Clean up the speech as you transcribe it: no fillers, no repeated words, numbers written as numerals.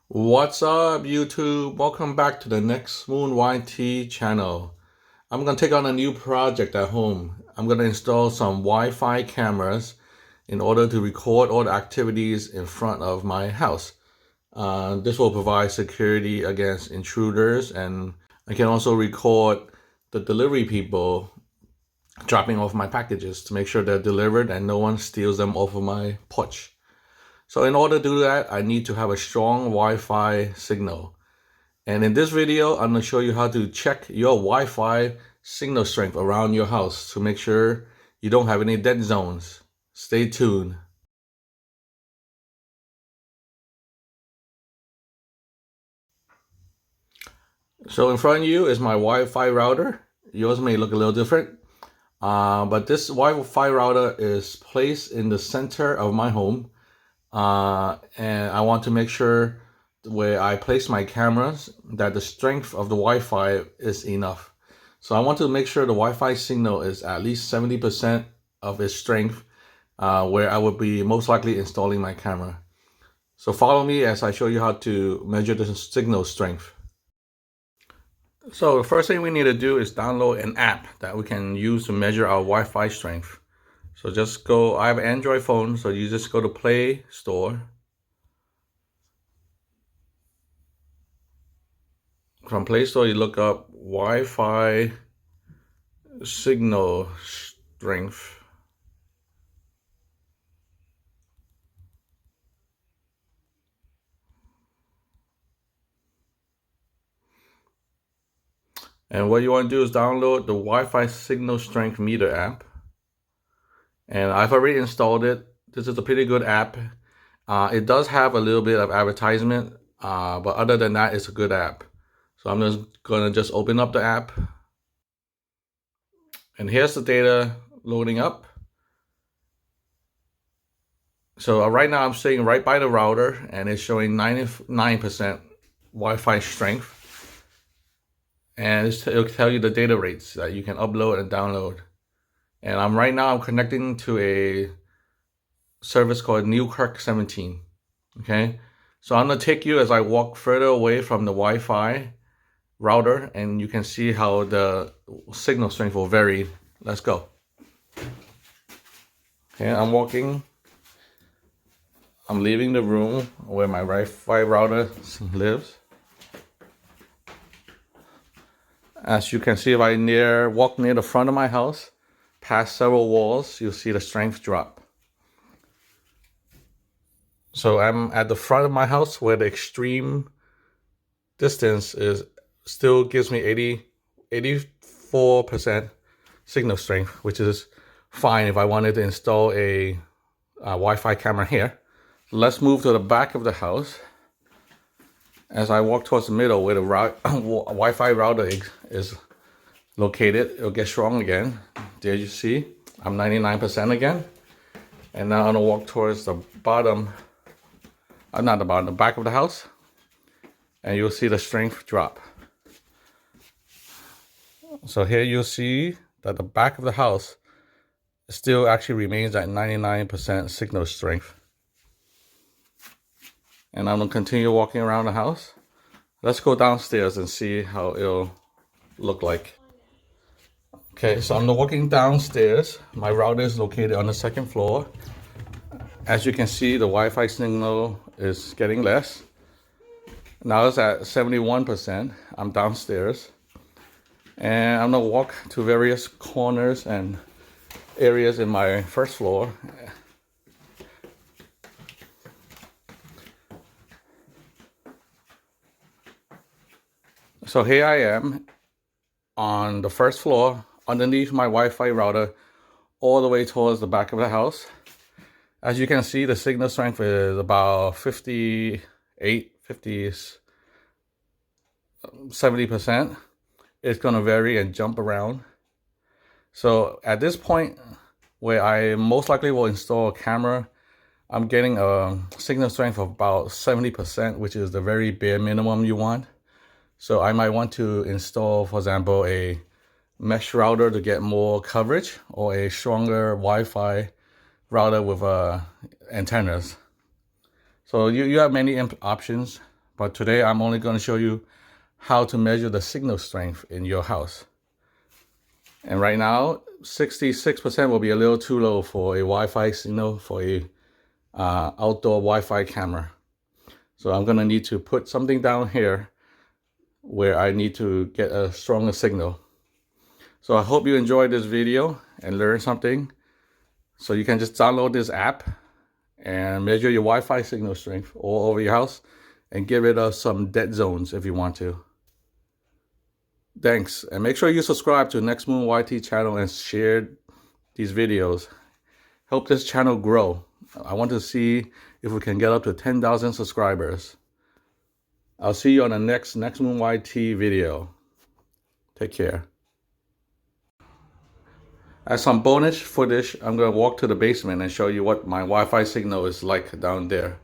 What's up, YouTube? Welcome back to the Next Moon YT channel. I'm going to take on a new project at home. I'm going to install some Wi-Fi cameras in order to record all the activities in front of my house. This will provide security against intruders, and I can also record the delivery people dropping off my packages to make sure they're delivered and no one steals them off of my porch. So in order to do that, I need to have a strong Wi-Fi signal. And in this video, I'm going to show you how to check your Wi-Fi signal strength around your house to make sure you don't have any dead zones. Stay tuned. So in front of you is my Wi-Fi router. Yours may look a little different, but this Wi-Fi router is placed in the center of my home. And I want to make sure where I place my cameras that the strength of the Wi-Fi is enough. So I want to make sure the Wi-Fi signal is at least 70% of its strength, where I would be most likely installing my camera. So follow me as I show you how to measure the signal strength. So the first thing we need to do is download an app that we can use to measure our Wi-Fi strength. So just go, I have an Android phone, so you just go to Play Store. From Play Store, you look up Wi-Fi signal strength. And what you want to do is download the Wi-Fi signal strength meter app. And I've already installed it. This is a pretty good app. It does have a little bit of advertisement, but other than that, it's a good app. So I'm just gonna open up the app. And here's the data loading up. So right now I'm sitting right by the router and it's showing 99% Wi-Fi strength. And it'll tell you the data rates that you can upload and download. And I'm connecting to a service called Newkirk 17. Okay, so I'm gonna take you as I walk further away from the Wi-Fi router, and you can see how the signal strength will vary. Let's go. Okay, I'm leaving the room where my Wi-Fi router lives. As you can see, if I walk near the front of my house, past several walls, you'll see the strength drop. So I'm at the front of my house where the extreme distance still gives me 84% signal strength, which is fine if I wanted to install a Wi-Fi camera here. Let's move to the back of the house. As I walk towards the middle where the Wi-Fi router is located, it'll get strong again. There you see, I'm 99% again. And now I'm gonna walk towards the bottom, not the bottom, the back of the house. And you'll see the strength drop. So here you'll see that the back of the house still actually remains at 99% signal strength. And I'm gonna continue walking around the house. Let's go downstairs and see how it'll look like. Okay, so I'm walking downstairs. My router is located on the second floor. As you can see, the Wi-Fi signal is getting less. Now it's at 71%. I'm downstairs. And I'm gonna walk to various corners and areas in my first floor. So here I am on the first floor underneath my Wi-Fi router all the way towards the back of the house. As you can see, the signal strength is about 70%. It's going to vary and jump around. So at this point, where I most likely will install a camera, I'm getting a signal strength of about 70%, which is the very bare minimum you want. So I might want to install, for example, a mesh router to get more coverage, or a stronger Wi-Fi router with antennas. So you have many options, but today I'm only going to show you how to measure the signal strength in your house. And right now, 66% will be a little too low for a Wi-Fi signal for a outdoor Wi-Fi camera. So I'm going to need to put something down here where I need to get a stronger signal. So I hope you enjoyed this video and learned something. So you can just download this app and measure your Wi-Fi signal strength all over your house and get rid of some dead zones if you want to. Thanks, and make sure you subscribe to Next Moon YT channel and share these videos. Help this channel grow. I want to see if we can get up to 10,000 subscribers. I'll see you on the next Moon YT video. Take care. As some bonus footage, I'm going to walk to the basement and show you what my Wi-Fi signal is like down there.